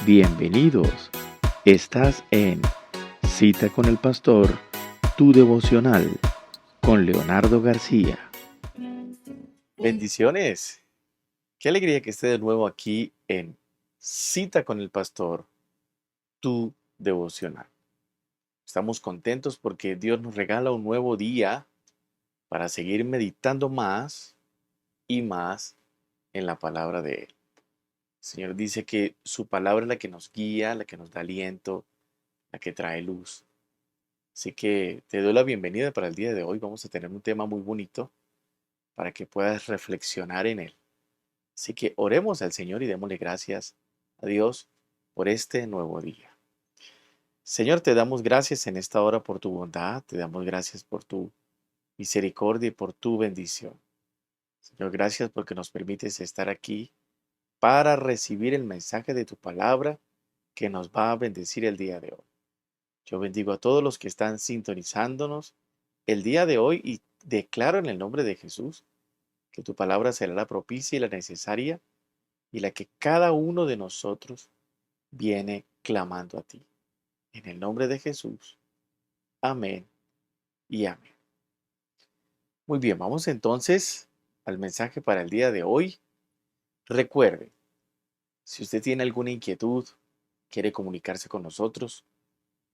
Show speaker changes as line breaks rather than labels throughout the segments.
Bienvenidos. Estás en Cita con el Pastor, tu devocional, con Leonardo García. Bendiciones. Qué alegría que esté de nuevo aquí en Cita con el Pastor, tu devocional. Estamos contentos porque Dios nos regala un nuevo día para seguir meditando más y más en la palabra de Él. El Señor dice que su palabra es la que nos guía, la que nos da aliento, la que trae luz. Así que te doy la bienvenida para el día de hoy. Vamos a tener un tema muy bonito para que puedas reflexionar en él. Así que oremos al Señor y démosle gracias a Dios por este nuevo día. Señor, te damos gracias en esta hora por tu bondad, te damos gracias por tu misericordia y por tu bendición. Señor, gracias porque nos permites estar aquí para recibir el mensaje de tu palabra que nos va a bendecir el día de hoy. Yo bendigo a todos los que están sintonizándonos el día de hoy y declaro en el nombre de Jesús que tu palabra será la propicia y la necesaria y la que cada uno de nosotros viene clamando a ti. En el nombre de Jesús. Amén y amén. Muy bien, vamos entonces al mensaje para el día de hoy. Recuerde, si usted tiene alguna inquietud, quiere comunicarse con nosotros,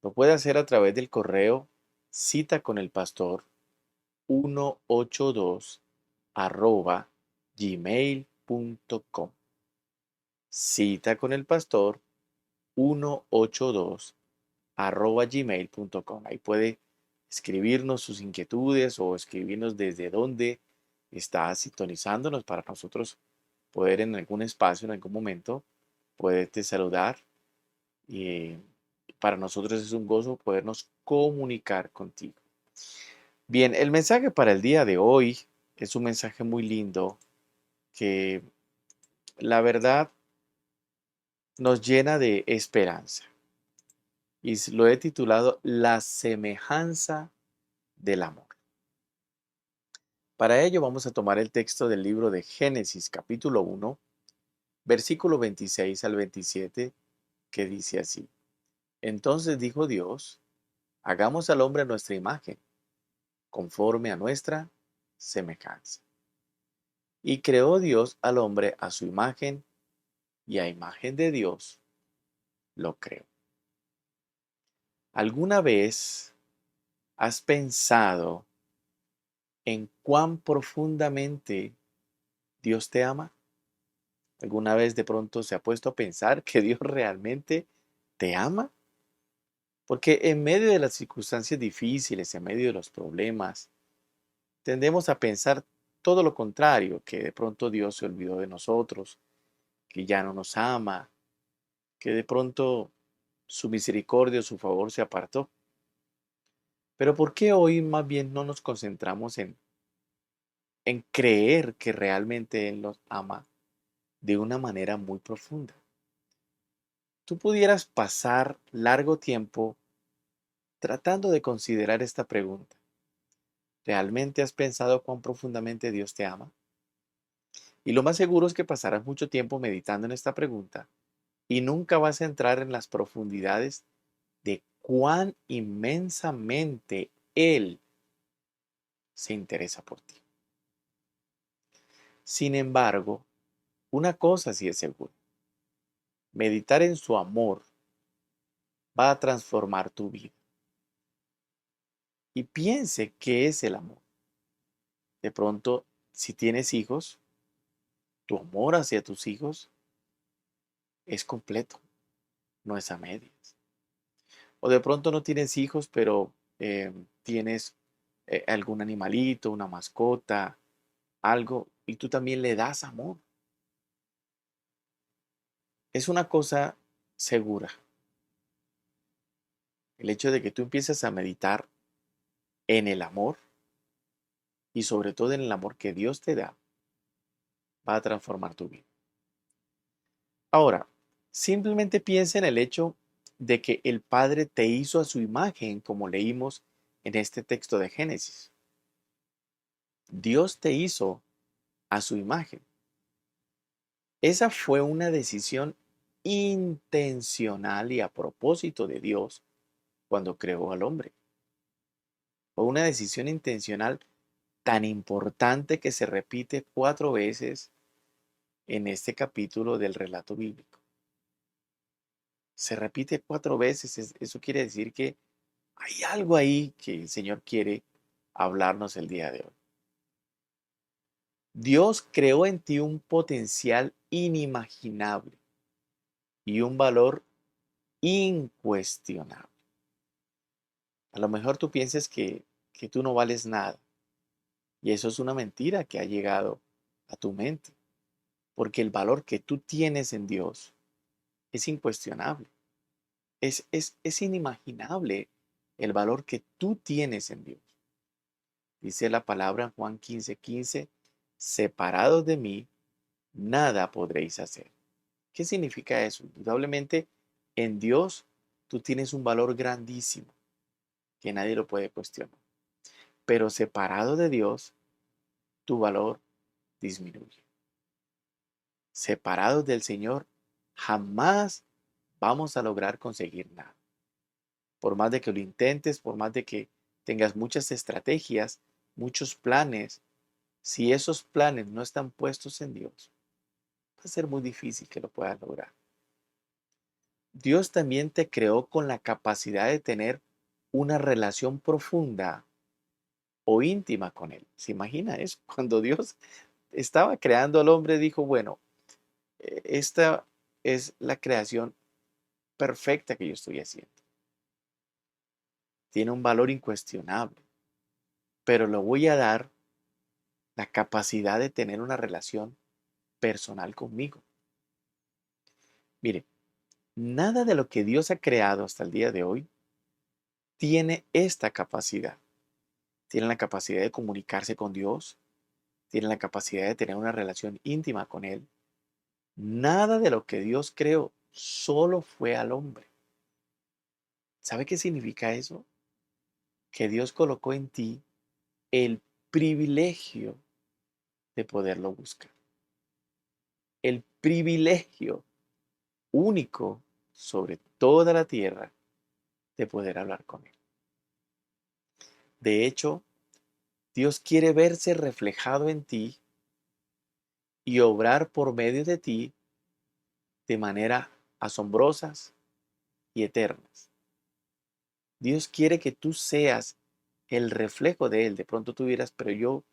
lo puede hacer a través del correo cita con el pastor 182 @gmail.com. Cita con el pastor 182 @gmail.com. Ahí puede escribirnos sus inquietudes o escribirnos desde dónde está sintonizándonos para nosotros poder en algún espacio, en algún momento, poderte saludar. Y para nosotros es un gozo podernos comunicar contigo. Bien, el mensaje para el día de hoy es un mensaje muy lindo que la verdad nos llena de esperanza. Y lo he titulado La semejanza del amor. Para ello vamos a tomar el texto del libro de Génesis capítulo 1, versículo 26 al 27, que dice así. Entonces dijo Dios, hagamos al hombre a nuestra imagen, conforme a nuestra semejanza. Y creó Dios al hombre a su imagen, y a imagen de Dios lo creó. ¿Alguna vez has pensado en cuán profundamente Dios te ama? ¿Alguna vez de pronto se ha puesto a pensar que Dios realmente te ama? Porque en medio de las circunstancias difíciles, en medio de los problemas, tendemos a pensar todo lo contrario, que de pronto Dios se olvidó de nosotros, que ya no nos ama, que de pronto su misericordia o su favor se apartó. Pero ¿por qué hoy más bien no nos concentramos en creer que realmente Él nos ama de una manera muy profunda? Tú pudieras pasar largo tiempo tratando de considerar esta pregunta. ¿Realmente has pensado cuán profundamente Dios te ama? Y lo más seguro es que pasarás mucho tiempo meditando en esta pregunta y nunca vas a entrar en las profundidades de cuán inmensamente Él se interesa por ti. Sin embargo, una cosa sí es segura. Meditar en su amor va a transformar tu vida. Y piense qué es el amor. De pronto, si tienes hijos, tu amor hacia tus hijos es completo, no es a medias. O de pronto no tienes hijos, pero tienes algún animalito, una mascota, algo, y tú también le das amor. Es una cosa segura. El hecho de que tú empieces a meditar en el amor y sobre todo en el amor que Dios te da, va a transformar tu vida. Ahora, simplemente piensa en el hecho de que el Padre te hizo a su imagen, como leímos en este texto de Génesis. Dios te hizo a su imagen. Esa fue una decisión intencional y a propósito de Dios cuando creó al hombre. Fue una decisión intencional tan importante que se repite 4 veces en este capítulo del relato bíblico. Se repite 4 veces. Eso quiere decir que hay algo ahí que el Señor quiere hablarnos el día de hoy. Dios creó en ti un potencial inimaginable y un valor incuestionable. A lo mejor tú pienses que tú no vales nada, y eso es una mentira que ha llegado a tu mente, porque el valor que tú tienes en Dios es incuestionable. Es inimaginable el valor que tú tienes en Dios. Dice la palabra en Juan 15:15, separados de mí, nada podréis hacer. ¿Qué significa eso? Indudablemente, en Dios tú tienes un valor grandísimo que nadie lo puede cuestionar. Pero separado de Dios, tu valor disminuye. Separados del Señor, jamás vamos a lograr conseguir nada. Por más de que lo intentes, por más de que tengas muchas estrategias, muchos planes, si esos planes no están puestos en Dios, va a ser muy difícil que lo puedas lograr. Dios también te creó con la capacidad de tener una relación profunda o íntima con Él. ¿Se imagina eso? Cuando Dios estaba creando al hombre, dijo, bueno, esta es la creación perfecta que yo estoy haciendo. Tiene un valor incuestionable, pero le voy a dar la capacidad de tener una relación personal conmigo. Mire, nada de lo que Dios ha creado hasta el día de hoy tiene esta capacidad. Tiene la capacidad de comunicarse con Dios, tiene la capacidad de tener una relación íntima con Él. Nada de lo que Dios creó solo fue al hombre. ¿Sabe qué significa eso? Que Dios colocó en ti el privilegio de poderlo buscar. El privilegio único sobre toda la tierra de poder hablar con Él. De hecho, Dios quiere verse reflejado en ti y obrar por medio de ti de manera asombrosas y eternas. Dios quiere que tú seas el reflejo de Él. De pronto tú dirás, pero yo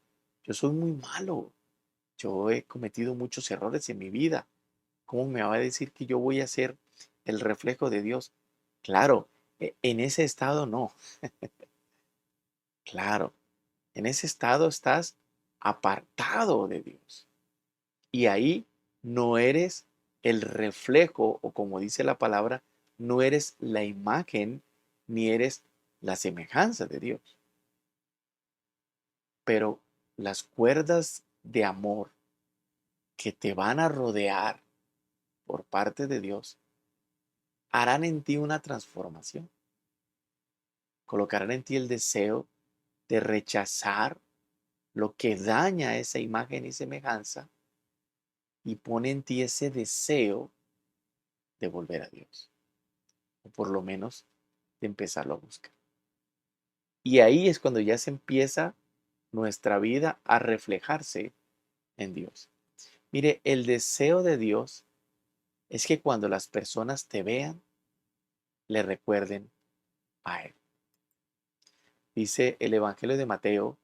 soy muy malo. Yo he cometido muchos errores en mi vida. ¿Cómo me va a decir que yo voy a ser el reflejo de Dios? Claro, en ese estado no. Claro, en ese estado estás apartado de Dios. Y ahí no eres el reflejo, o como dice la palabra, no eres la imagen ni eres la semejanza de Dios. Pero las cuerdas de amor que te van a rodear por parte de Dios harán en ti una transformación. Colocarán en ti el deseo de rechazar lo que daña esa imagen y semejanza y pone en ti ese deseo de volver a Dios, o por lo menos de empezarlo a buscar. Y ahí es cuando ya se empieza nuestra vida a reflejarse en Dios. Mire, el deseo de Dios es que cuando las personas te vean, le recuerden a Él. Dice el Evangelio de Mateo,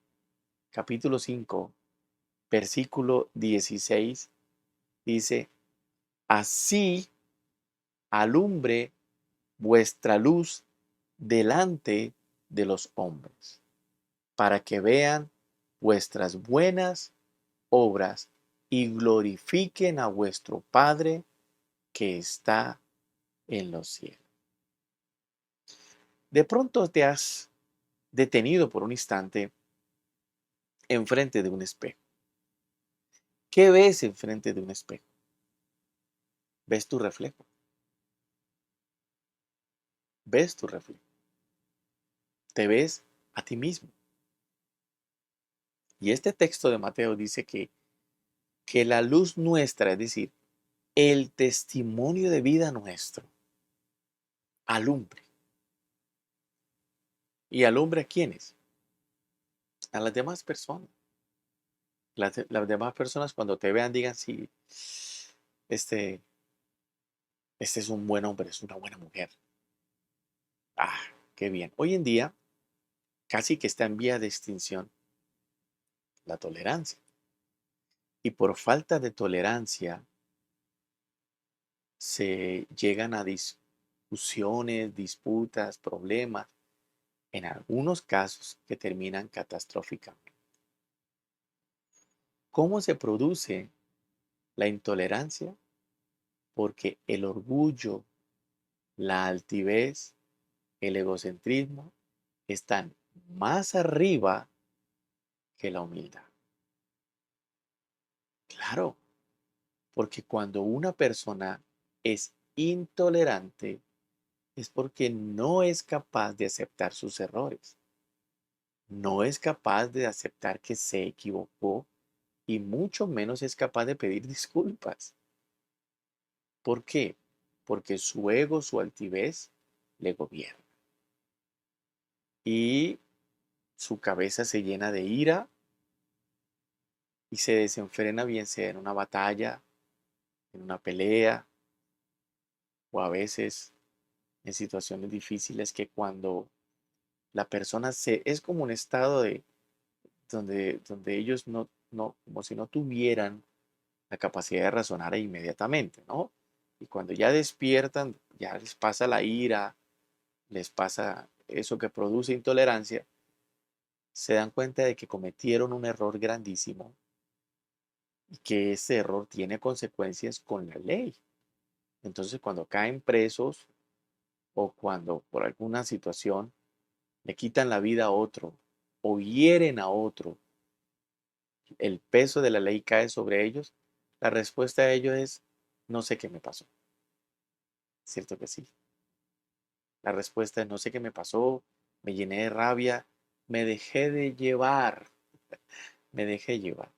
capítulo 5, versículo 16, dice, así alumbre vuestra luz delante de los hombres, para que vean vuestras buenas obras y glorifiquen a vuestro Padre que está en los cielos. De pronto te has detenido por un instante enfrente de un espejo. ¿Qué ves enfrente de un espejo? ¿Ves tu reflejo? ¿Ves tu reflejo? ¿Te ves a ti mismo? Y este texto de Mateo dice que la luz nuestra, es decir, el testimonio de vida nuestro alumbre. ¿Y alumbre a quiénes? A las demás personas. Las demás personas cuando te vean digan, sí, este, este es un buen hombre, es una buena mujer. Ah, qué bien. Hoy en día casi que está en vía de extinción la tolerancia. Y por falta de tolerancia se llegan a discusiones, disputas, problemas, en algunos casos que terminan catastróficamente. ¿Cómo se produce la intolerancia? Porque el orgullo, la altivez, el egocentrismo están más arriba que la humildad. Claro, porque cuando una persona es intolerante es porque no es capaz de aceptar sus errores, no es capaz de aceptar que se equivocó y mucho menos es capaz de pedir disculpas. ¿Por qué? Porque su ego, su altivez le gobierna y su cabeza se llena de ira y se desenfrena bien sea en una batalla, en una pelea o a veces en situaciones difíciles que cuando la persona es como un estado de donde ellos como si no tuvieran la capacidad de razonar inmediatamente, ¿no? Y cuando ya despiertan, ya les pasa la ira, les pasa eso que produce intolerancia, se dan cuenta de que cometieron un error grandísimo y que ese error tiene consecuencias con la ley. Entonces, cuando caen presos o cuando por alguna situación le quitan la vida a otro o hieren a otro, el peso de la ley cae sobre ellos, la respuesta a ello es, no sé qué me pasó. ¿Cierto que sí? La respuesta es, no sé qué me pasó, me llené de rabia, me dejé de llevar, me dejé llevar.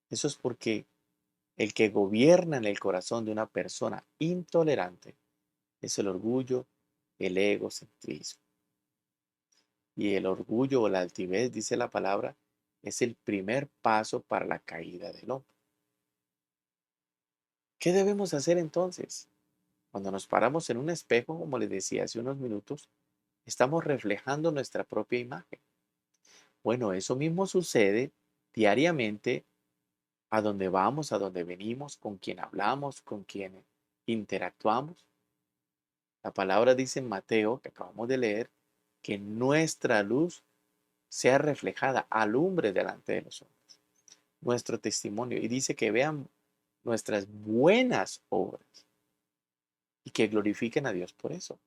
Eso es porque el que gobierna en el corazón de una persona intolerante es el orgullo, el egocentrismo. Y el orgullo o la altivez, dice la palabra, es el primer paso para la caída del hombre. ¿Qué debemos hacer entonces? Cuando nos paramos en un espejo, como les decía hace unos minutos, estamos reflejando nuestra propia imagen. Bueno, eso mismo sucede diariamente a donde vamos, a donde venimos, con quien hablamos, con quien interactuamos. La palabra dice en Mateo, que acabamos de leer, que nuestra luz sea reflejada, alumbre delante de los hombres, nuestro testimonio. Y dice que vean nuestras buenas obras y que glorifiquen a Dios por eso.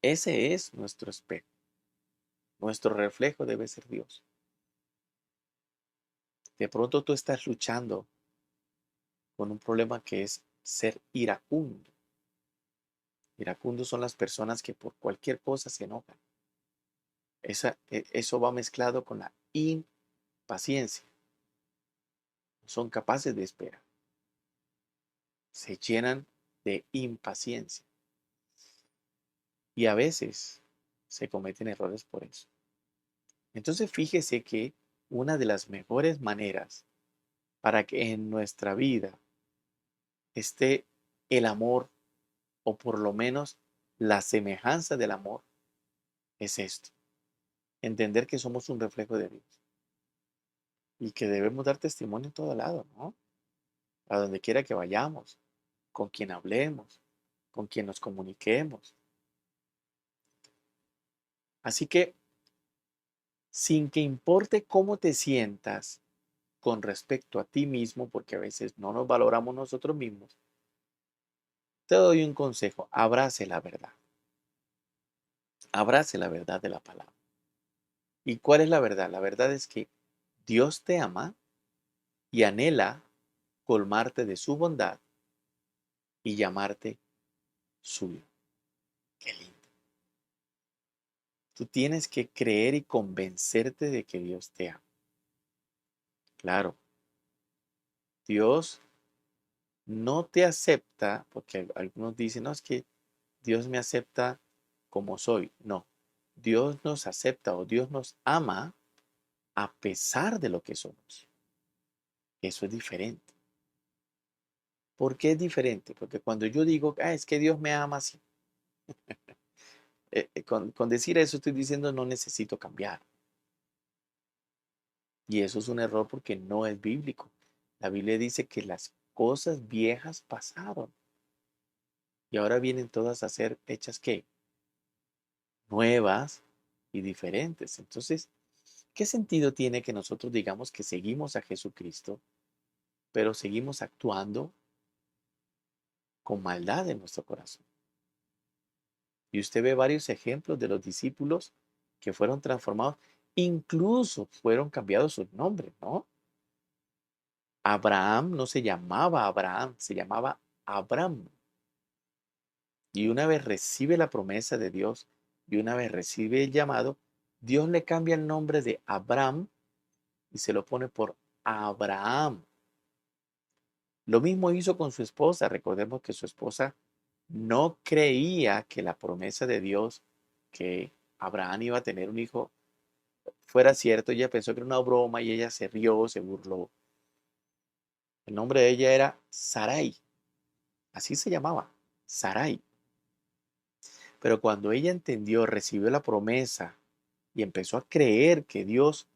Ese es nuestro espejo. Nuestro reflejo debe ser Dios. De pronto tú estás luchando con un problema que es ser iracundo. Iracundos son las personas que por cualquier cosa se enojan. Eso va mezclado con la impaciencia. No son capaces de esperar. Se llenan de impaciencia. Y a veces se cometen errores por eso. Entonces fíjese que una de las mejores maneras para que en nuestra vida esté el amor o por lo menos la semejanza del amor es esto. Entender que somos un reflejo de Dios y que debemos dar testimonio en todo lado, ¿no? A donde quiera que vayamos, con quien hablemos, con quien nos comuniquemos. Así que, sin que importe cómo te sientas con respecto a ti mismo, porque a veces no nos valoramos nosotros mismos, te doy un consejo, abrace la verdad. Abrace la verdad de la palabra. ¿Y cuál es la verdad? La verdad es que Dios te ama y anhela colmarte de su bondad y llamarte suyo. Qué lindo. Tú tienes que creer y convencerte de que Dios te ama. Claro, Dios no te acepta, porque algunos dicen, no, es que Dios me acepta como soy. No, Dios nos acepta o Dios nos ama a pesar de lo que somos. Eso es diferente. ¿Por qué es diferente? Porque cuando yo digo, es que Dios me ama así, con decir eso estoy diciendo no necesito cambiar. Y eso es un error porque no es bíblico. La Biblia dice que las cosas viejas pasaron y ahora vienen todas a ser hechas ¿qué? Nuevas y diferentes. Entonces, ¿qué sentido tiene que nosotros digamos que seguimos a Jesucristo, pero seguimos actuando con maldad en nuestro corazón? Y usted ve varios ejemplos de los discípulos que fueron transformados, incluso fueron cambiados sus nombres, ¿no? Abraham no se llamaba Abraham, se llamaba Abram. Y una vez recibe la promesa de Dios y una vez recibe el llamado, Dios le cambia el nombre de Abram y se lo pone por Abraham. Lo mismo hizo con su esposa. Recordemos que su esposa no creía que la promesa de Dios, que Abraham iba a tener un hijo, fuera cierto. Ella pensó que era una broma y ella se rió, se burló. El nombre de ella era Sarai. Así se llamaba, Sarai. Pero cuando ella entendió, recibió la promesa y empezó a creer que Dios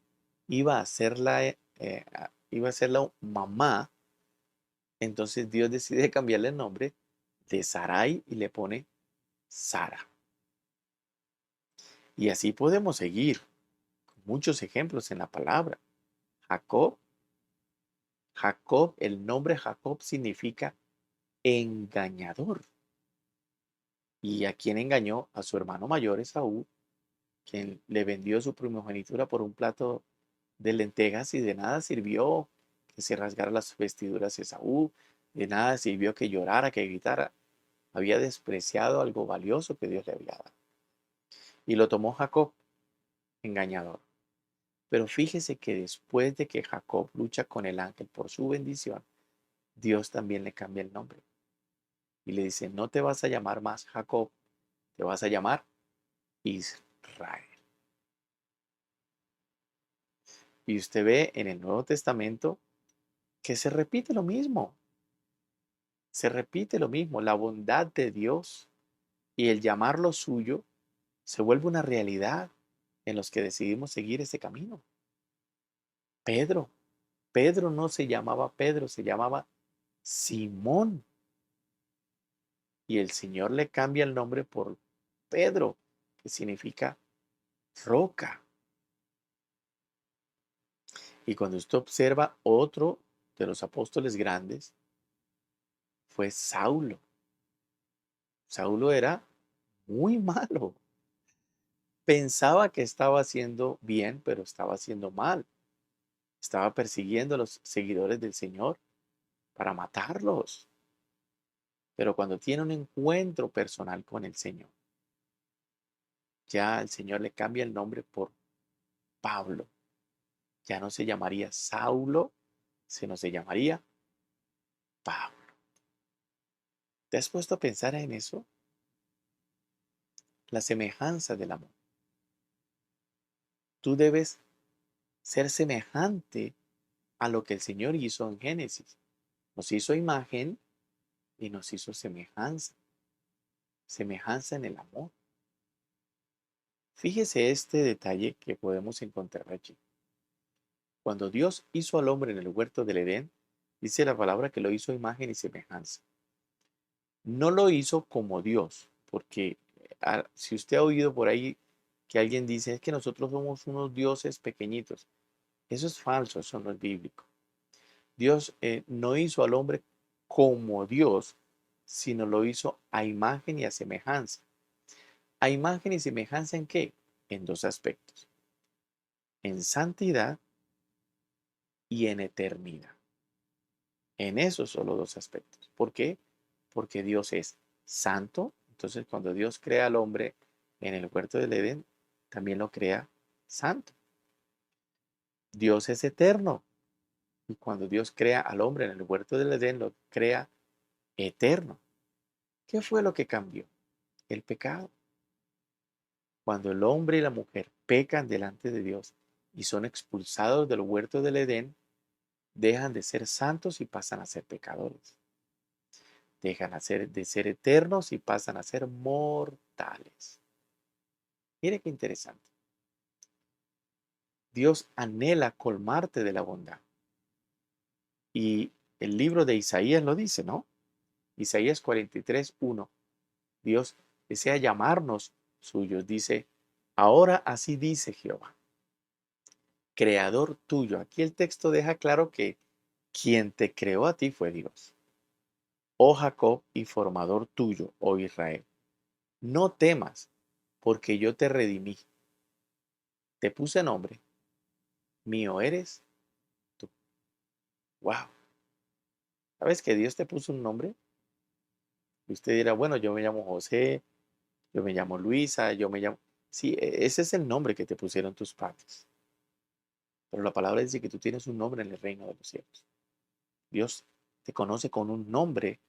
iba a hacerla mamá, entonces Dios decide cambiarle el nombre de Sarai y le pone Sara. Y así podemos seguir con muchos ejemplos en la palabra. Jacob, el nombre Jacob significa engañador. ¿Y a quién engañó? A su hermano mayor Esaú, quien le vendió su primogenitura por un plato de lentejas y de nada sirvió que se rasgara las vestiduras Esaú, de nada sirvió que llorara, que gritara. Había despreciado algo valioso que Dios le había dado. Y lo tomó Jacob, engañador. Pero fíjese que después de que Jacob lucha con el ángel por su bendición, Dios también le cambia el nombre. Y le dice, no te vas a llamar más Jacob, te vas a llamar Israel. Y usted ve en el Nuevo Testamento que se repite lo mismo. Se repite lo mismo. La bondad de Dios y el llamarlo suyo se vuelve una realidad en los que decidimos seguir ese camino. Pedro. Pedro no se llamaba Pedro, se llamaba Simón. Y el Señor le cambia el nombre por Pedro, que significa roca. Y cuando usted observa otro de los apóstoles grandes, fue Saulo. Saulo era muy malo. Pensaba que estaba haciendo bien, pero estaba haciendo mal. Estaba persiguiendo a los seguidores del Señor para matarlos. Pero cuando tiene un encuentro personal con el Señor, ya el Señor le cambia el nombre por Pablo. Ya no se llamaría Saulo, sino se llamaría Pablo. ¿Te has puesto a pensar en eso? La semejanza del amor. Tú debes ser semejante a lo que el Señor hizo en Génesis. Nos hizo imagen y nos hizo semejanza. Semejanza en el amor. Fíjese este detalle que podemos encontrar allí. Cuando Dios hizo al hombre en el huerto del Edén, dice la palabra que lo hizo imagen y semejanza. No lo hizo como Dios, porque si usted ha oído por ahí que alguien dice es que nosotros somos unos dioses pequeñitos, eso es falso, eso no es bíblico. Dios no hizo al hombre como Dios, sino lo hizo a imagen y a semejanza. ¿A imagen y semejanza en qué? En dos aspectos, en santidad y en eternidad. En esos solo dos aspectos. ¿Por qué? Porque Dios es santo. Entonces, cuando Dios crea al hombre en el huerto del Edén, también lo crea santo. Dios es eterno. Y cuando Dios crea al hombre en el huerto del Edén, lo crea eterno. ¿Qué fue lo que cambió? El pecado. Cuando el hombre y la mujer pecan delante de Dios y son expulsados del huerto del Edén, dejan de ser santos y pasan a ser pecadores. Dejan de ser eternos y pasan a ser mortales. Mire qué interesante. Dios anhela colmarte de la bondad. Y el libro de Isaías lo dice, ¿no? Isaías 43:1. Dios desea llamarnos suyos. Dice, ahora así dice Jehová, creador tuyo. Aquí el texto deja claro que quien te creó a ti fue Dios. Oh Jacob y formador tuyo, oh Israel. No temas, porque yo te redimí. Te puse nombre. Mío eres tú. Wow. ¿Sabes que Dios te puso un nombre? Y usted dirá, bueno, yo me llamo José, yo me llamo Luisa, yo me llamo... Sí, ese es el nombre que te pusieron tus padres. Pero la palabra dice que tú tienes un nombre en el reino de los cielos. Dios te conoce con un nombre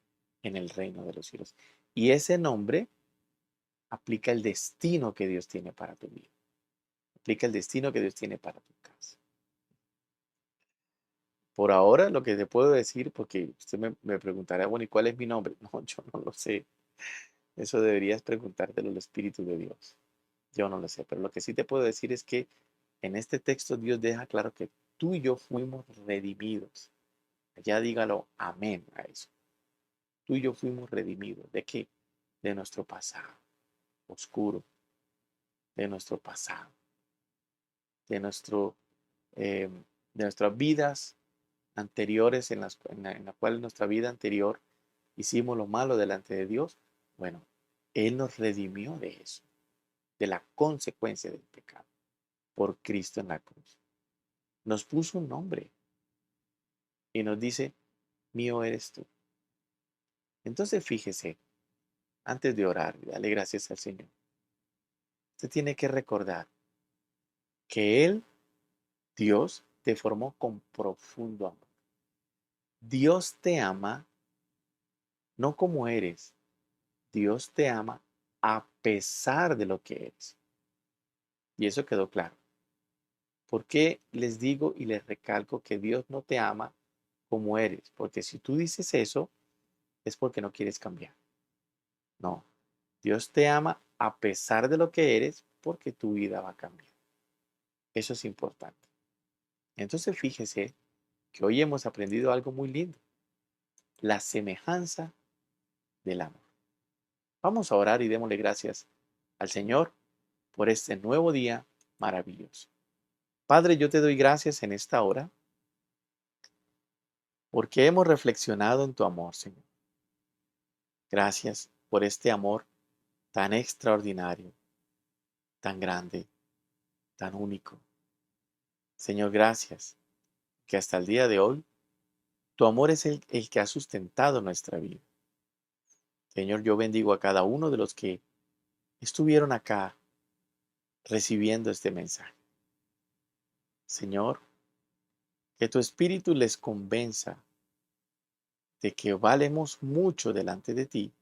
en el reino de los cielos. Y ese nombre aplica el destino que Dios tiene para tu vida. Aplica el destino que Dios tiene para tu casa. Por ahora, lo que te puedo decir, porque usted me preguntará, bueno, ¿y cuál es mi nombre? No, yo no lo sé. Eso deberías preguntártelo al Espíritu de Dios. Yo no lo sé, pero lo que sí te puedo decir es que en este texto Dios deja claro que tú y yo fuimos redimidos. Ya dígalo amén a eso. Tú y yo fuimos redimidos. ¿De qué? De nuestro pasado oscuro, de nuestro pasado, de, nuestro, eh, de nuestras vidas anteriores en la cual en nuestra vida anterior hicimos lo malo delante de Dios. Bueno, Él nos redimió de eso, de la consecuencia del pecado, por Cristo en la cruz. Nos puso un nombre y nos dice, mío eres tú. Entonces fíjese, antes de orar, dale gracias al Señor. Usted tiene que recordar que Él, Dios, te formó con profundo amor. Dios te ama no como eres. Dios te ama a pesar de lo que eres. Y eso quedó claro. ¿Por qué les digo y les recalco que Dios no te ama como eres? Porque si tú dices eso, es porque no quieres cambiar. No. Dios te ama a pesar de lo que eres porque tu vida va a cambiar. Eso es importante. Entonces fíjese que hoy hemos aprendido algo muy lindo. La semejanza del amor. Vamos a orar y démosle gracias al Señor por este nuevo día maravilloso. Padre, yo te doy gracias en esta hora porque hemos reflexionado en tu amor, Señor. Gracias por este amor tan extraordinario, tan grande, tan único. Señor, gracias que hasta el día de hoy tu amor es el que ha sustentado nuestra vida. Señor, yo bendigo a cada uno de los que estuvieron acá recibiendo este mensaje. Señor, que tu espíritu les convenza de que valemos mucho delante de ti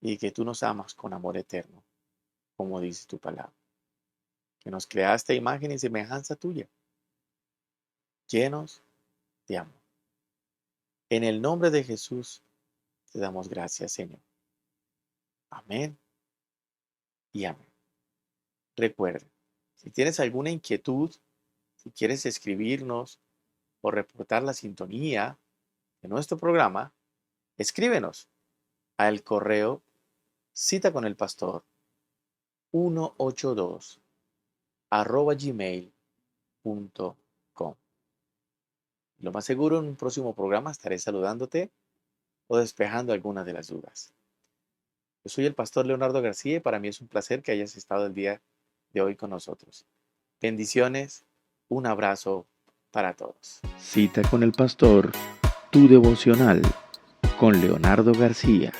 y que tú nos amas con amor eterno, como dice tu palabra. Que nos creaste a imagen y semejanza tuya, llenos de amor. En el nombre de Jesús te damos gracias, Señor. Amén y amén. Recuerda, si tienes alguna inquietud, si quieres escribirnos o reportar la sintonía de nuestro programa, escríbenos al correo citaconelpastor 182 gmail.com. Lo más seguro, en un próximo programa estaré saludándote o despejando algunas de las dudas. Yo soy el pastor Leonardo García y para mí es un placer que hayas estado el día de hoy con nosotros. Bendiciones, un abrazo para todos.
Cita con el pastor, tu devocional con Leonardo García.